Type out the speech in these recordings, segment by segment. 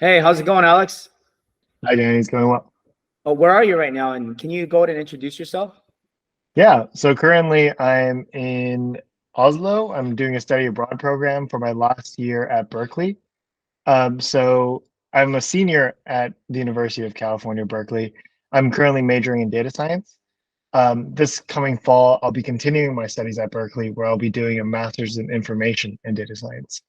Hey, how's it going, Alex? Hi, Danny. It's going well. Oh, where are you right now? And can you go ahead and introduce yourself? Yeah. So currently I'm in Oslo. I'm doing a study abroad program for my last year at Berkeley. So I'm a senior at the University of California, Berkeley. I'm currently majoring in data science. This coming fall, I'll be continuing my studies at Berkeley, where I'll be doing a master's in information and data science.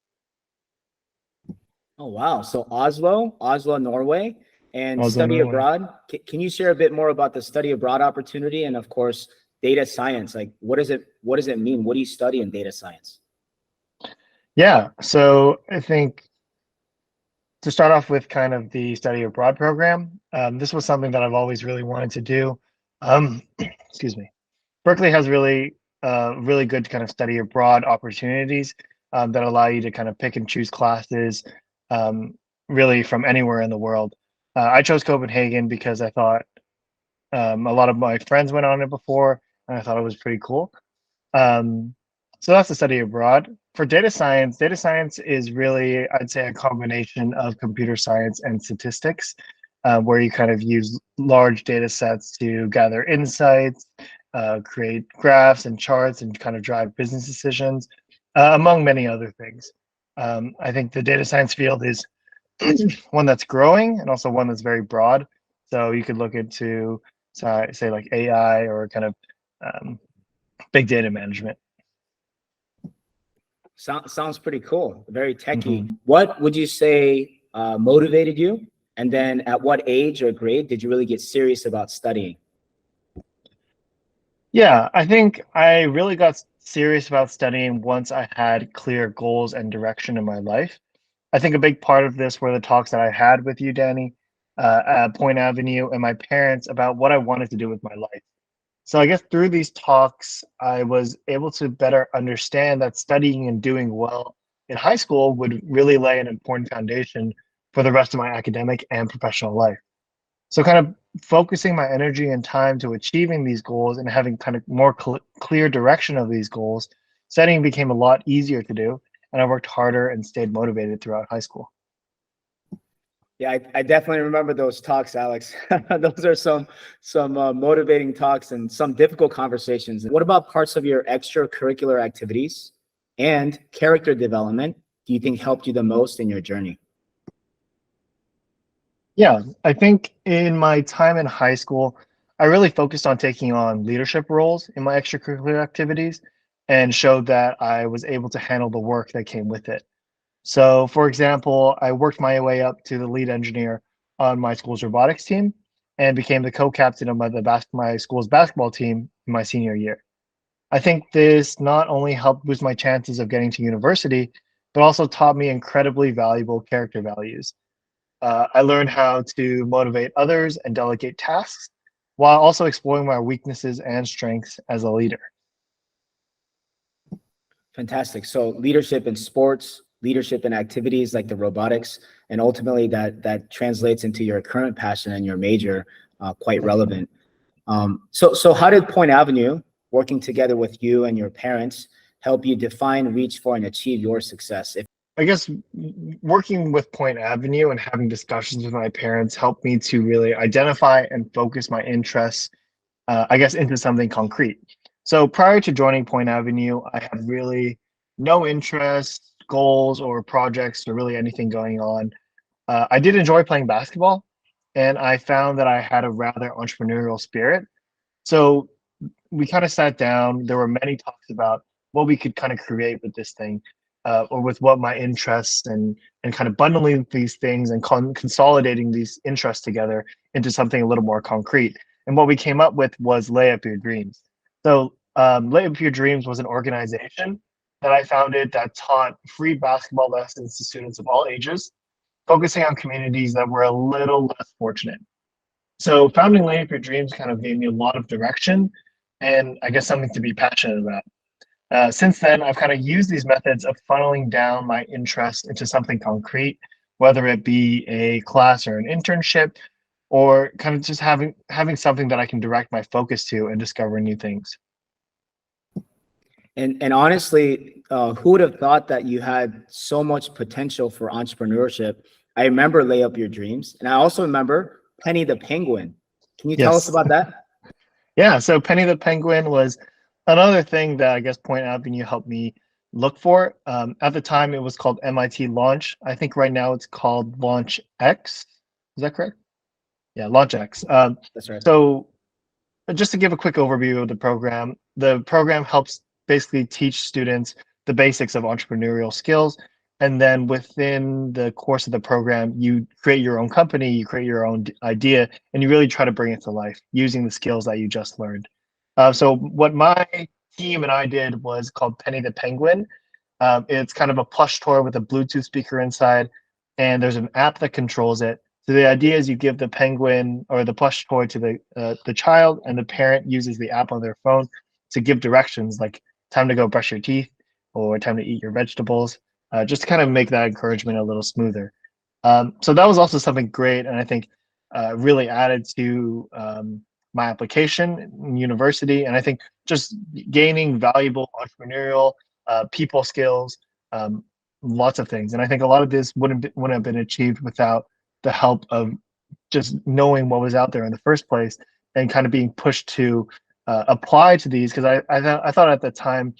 Oh, wow. So Oslo, Norway, and Oslo, study Norway. abroad. Can you share a bit more about the study abroad opportunity and, of course, data science? Like, what does it mean? What do you study in data science? Yeah. So I think to start off with kind of the study abroad program, this was something that I've always really wanted to do. Excuse me. Berkeley has really good kind of study abroad opportunities that allow you to kind of pick and choose classes um, really from anywhere in the world. I chose Copenhagen because I thought a lot of my friends went on it before, and I thought it was pretty cool. Um, so that's the study abroad. For data science is really, I'd say, a combination of computer science and statistics, where you kind of use large data sets to gather insights, create graphs and charts, and kind of drive business decisions, among many other things. I think the data science field is one that's growing and also one that's very broad. So you could look into, say, like AI or kind of um, big data management. Sounds pretty cool. Very techy. Mhm. What would you say motivated you? And then at what age or grade did you really get serious about studying? Yeah, I think I really got serious about studying once I had clear goals and direction in my life. I think a big part of this were the talks that I had with you, Danny, at Point Avenue, and my parents about what I wanted to do with my life. So I guess through these talks, I was able to better understand that studying and doing well in high school would really lay an important foundation for the rest of my academic and professional life. So kind of focusing my energy and time to achieving these goals and having kind of more clear direction of these goals, studying became a lot easier to do, and I worked harder and stayed motivated throughout high school. Yeah, I definitely remember those talks, Alex. Those are some motivating talks and some difficult conversations. What about parts of your extracurricular activities and character development do you think helped you the most in your journey? Yeah, I think in my time in high school, I really focused on taking on leadership roles in my extracurricular activities and showed that I was able to handle the work that came with it. So, for example, I worked my way up to the lead engineer on my school's robotics team and became the co-captain of my school's basketball team in my senior year. I think this not only helped boost my chances of getting to university, but also taught me incredibly valuable character values. I learned how to motivate others and delegate tasks while also exploring my weaknesses and strengths as a leader. Fantastic. So leadership in sports, leadership in activities like the robotics, and ultimately that translates into your current passion and your major, quite relevant. So how did Point Avenue, working together with you and your parents, help you define, reach for, and achieve your success? I guess working with Point Avenue and having discussions with my parents helped me to really identify and focus my interests, I guess, into something concrete. So prior to joining Point Avenue, I had really no interest, goals, or projects, or really anything going on. I did enjoy playing basketball, and I found that I had a rather entrepreneurial spirit. So we kind of sat down. There were many talks about what we could kind of create with this thing, or with what my interests and kind of bundling these things and consolidating these interests together into something a little more concrete. And what we came up with was Lay Up Your Dreams. So Lay Up Your Dreams was an organization that I founded that taught free basketball lessons to students of all ages, focusing on communities that were a little less fortunate. So founding Lay Up Your Dreams kind of gave me a lot of direction and I guess something to be passionate about. Since then, I've kind of used these methods of funneling down my interest into something concrete, whether it be a class or an internship, or kind of just having something that I can direct my focus to and discover new things. And honestly, who would have thought that you had so much potential for entrepreneurship I remember Lay Up Your Dreams. And I also remember Penny the Penguin. Can you tell us Yes. about that? Yeah, so Penny the Penguin was another thing that I guess Point Avenue helped me look for. At the time, it was called MIT Launch. I think right now it's called Launch X. Is that correct? Yeah, Launch X. That's right. So just to give a quick overview of the program helps basically teach students the basics of entrepreneurial skills. And then within the course of the program, you create your own company, you create your own idea, and you really try to bring it to life using the skills that you just learned. So what my team and I did was called Penny the Penguin. It's kind of a plush toy with a Bluetooth speaker inside, and there's an app that controls it. So the idea is you give the penguin or the plush toy to the child, and the parent uses the app on their phone to give directions like time to go brush your teeth or time to eat your vegetables, just to kind of make that encouragement a little smoother. So that was also something great, and I think really added to my application in university, and I think just gaining valuable entrepreneurial people skills, lots of things. And I think a lot of this wouldn't have been achieved without the help of just knowing what was out there in the first place and kind of being pushed to apply to these. Because I thought at the time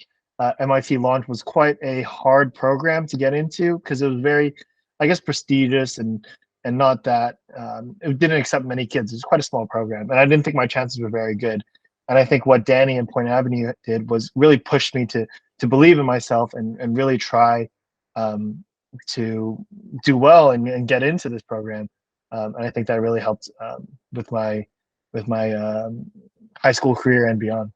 MIT Launch was quite a hard program to get into because it was very, I guess, prestigious and not that it didn't accept many kids. It was quite a small program, and I didn't think my chances were very good. And I think what Danny and Point Avenue did was really push me to believe in myself and really try to do well and get into this program. And I think that really helped with my high school career and beyond.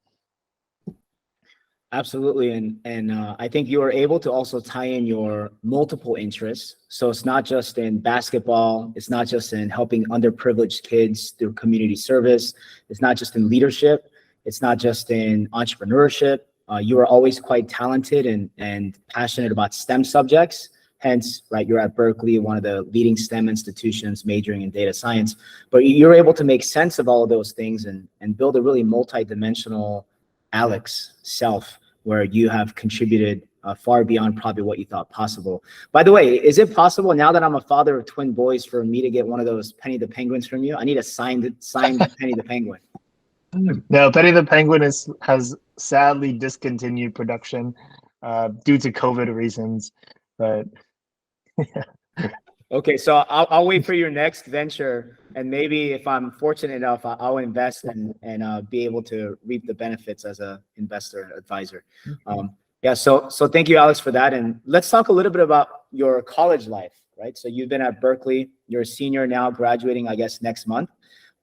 Absolutely. And I think you are able to also tie in your multiple interests. So it's not just in basketball. It's not just in helping underprivileged kids through community service. It's not just in leadership. It's not just in entrepreneurship. You are always quite talented and passionate about STEM subjects. Hence, right, you're at Berkeley, one of the leading STEM institutions majoring in data science. But you're able to make sense of all of those things and build a really multidimensional Alex self, where you have contributed far beyond probably what you thought possible. By the way, is it possible now that I'm a father of twin boys for me to get one of those Penny the Penguins from you? I need a signed Penny the Penguin. No, Penny the Penguin has sadly discontinued production due to COVID reasons, but Okay, so I'll wait for your next venture, and maybe if I'm fortunate enough, I'll invest and be able to reap the benefits as a investor and advisor. Yeah, so thank you, Alex, for that. And let's talk a little bit about your college life, right? So you've been at Berkeley, you're a senior now, graduating, I guess, next month.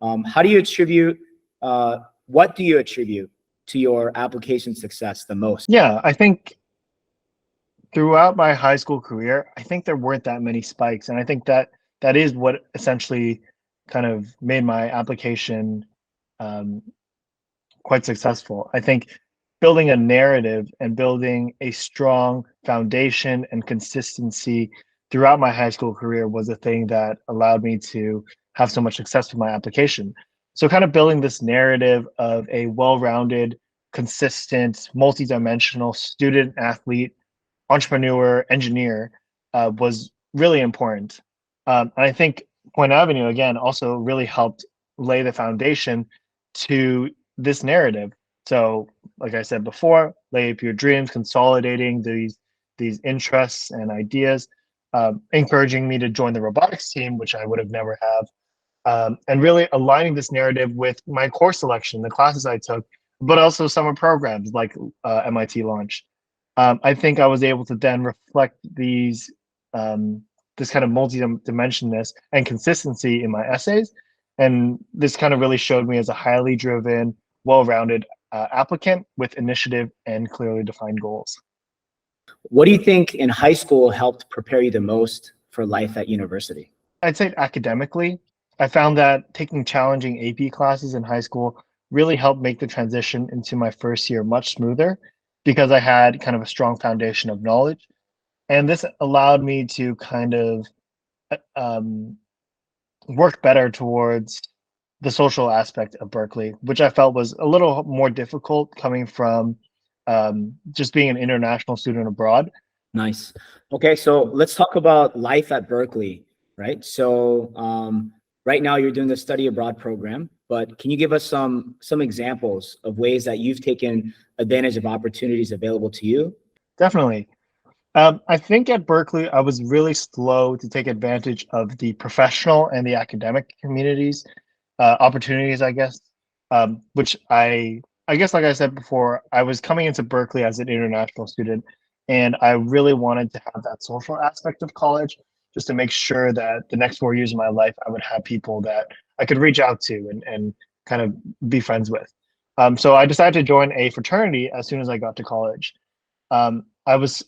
How do you attribute, what do you attribute to your application success the most? yeah, I think throughout my high school career, I think there weren't that many spikes, and I think that is what essentially kind of made my application quite successful. I think building a narrative and building a strong foundation and consistency throughout my high school career was a thing that allowed me to have so much success with my application. So kind of building this narrative of a well-rounded, consistent, multidimensional student, athlete, entrepreneur, engineer was really important. And I think Point Avenue, again, also really helped lay the foundation to this narrative. So, like I said before, lay up your dreams, consolidating these interests and ideas, encouraging me to join the robotics team, which I would have never have, and really aligning this narrative with my course selection, the classes I took, but also summer programs like MIT Launch. I think I was able to then reflect this kind of multi-dimensionness and consistency in my essays, and this kind of really showed me as a highly driven, well-rounded applicant with initiative and clearly defined goals. What do you think in high school helped prepare you the most for life at university? I'd say academically, I found that taking challenging AP classes in high school really helped make the transition into my first year much smoother because I had kind of a strong foundation of knowledge. And this allowed me to kind of um, work better towards the social aspect of Berkeley, which I felt was a little more difficult coming from just being an international student abroad. Nice. Okay, so let's talk about life at Berkeley. right? So right now you're doing the study abroad program, but can you give us some examples of ways that you've taken advantage of opportunities available to you? Definitely. I think at Berkeley, I was really slow to take advantage of the professional and the academic communities, opportunities, I guess, which I guess, like I said before, I was coming into Berkeley as an international student, and I really wanted to have that social aspect of college, just to make sure that the next 4 years of my life, I would have people that I could reach out to and kind of be friends with. So I decided to join a fraternity as soon as I got to college. I was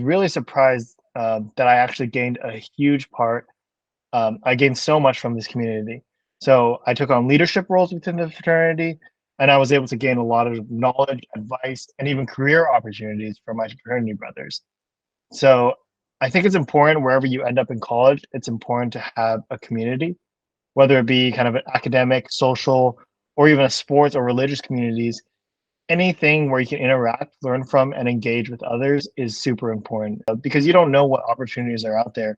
really surprised that I actually gained a huge part. I gained so much from this community. So I took on leadership roles within the fraternity, and I was able to gain a lot of knowledge, advice, and even career opportunities from my fraternity brothers. So I think it's important wherever you end up in college, it's important to have a community, whether it be kind of an academic, social, or even a sports or religious communities. Anything where you can interact, learn from, and engage with others is super important because you don't know what opportunities are out there.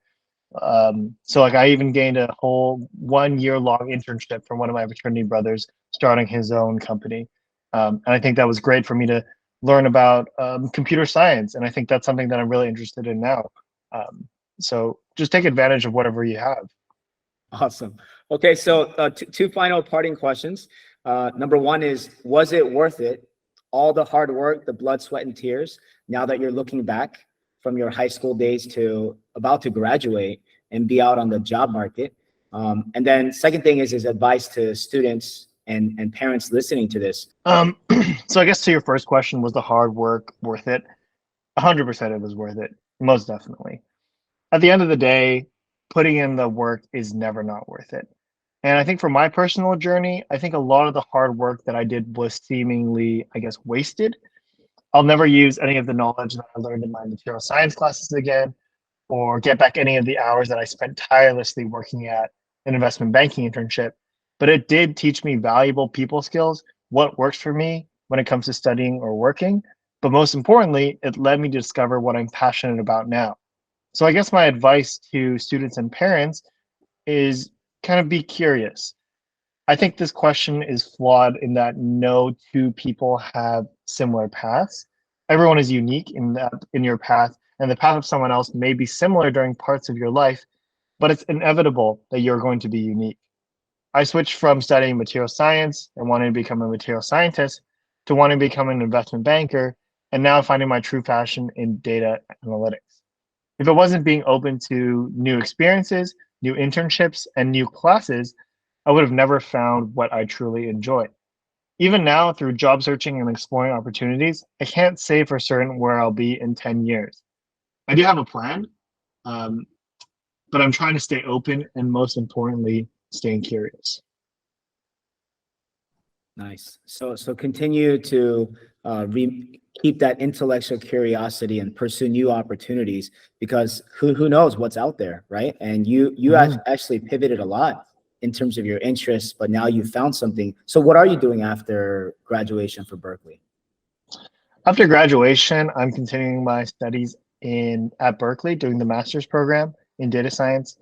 So like I even gained a whole 1 year long internship from one of my fraternity brothers starting his own company. And I think that was great for me to learn about computer science. And I think that's something that I'm really interested in now. So just take advantage of whatever you have. Awesome. Okay, so two final parting questions. Number one is, was it worth it? All the hard work, the blood, sweat, and tears, now that you're looking back from your high school days to about to graduate and be out on the job market. And then second thing is advice to students and parents listening to this. So I guess to your first question, was the hard work worth it? 100% it was worth it, most definitely. At the end of the day, putting in the work is never not worth it. And I think for my personal journey, I think a lot of the hard work that I did was seemingly, I guess, wasted. I'll never use any of the knowledge that I learned in my material science classes again, or get back any of the hours that I spent tirelessly working at an investment banking internship. But it did teach me valuable people skills, what works for me when it comes to studying or working. But most importantly, it led me to discover what I'm passionate about now. So I guess my advice to students and parents is kind of be curious. I think this question is flawed in that no two people have similar paths. Everyone is unique in your path, and the path of someone else may be similar during parts of your life, but it's inevitable that you're going to be unique. I switched from studying material science and wanting to become a material scientist to wanting to become an investment banker, and now finding my true passion in data analytics. If it wasn't being open to new experiences, new internships, and new classes, I would have never found what I truly enjoy. Even now, through job searching and exploring opportunities, I can't say for certain where I'll be in 10 years. I do have a plan, but I'm trying to stay open and most importantly, staying curious. Nice. So continue to keep that intellectual curiosity and pursue new opportunities, because who knows what's out there, right? And you actually pivoted a lot in terms of your interests, but now you found something. So what are you doing after graduation for Berkeley? After graduation, I'm continuing my studies at Berkeley, doing the master's program in data science.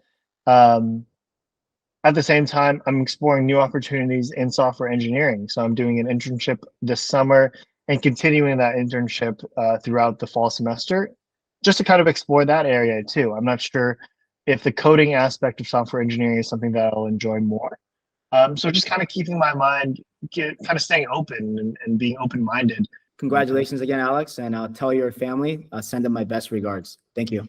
At the same time, I'm exploring new opportunities in software engineering. So I'm doing an internship this summer and continuing that internship throughout the fall semester, just to kind of explore that area too. I'm not sure if the coding aspect of software engineering is something that I'll enjoy more. So just kind of keeping my mind, kind of staying open and being open-minded. Congratulations again, Alex, and tell your family, send them my best regards. Thank you.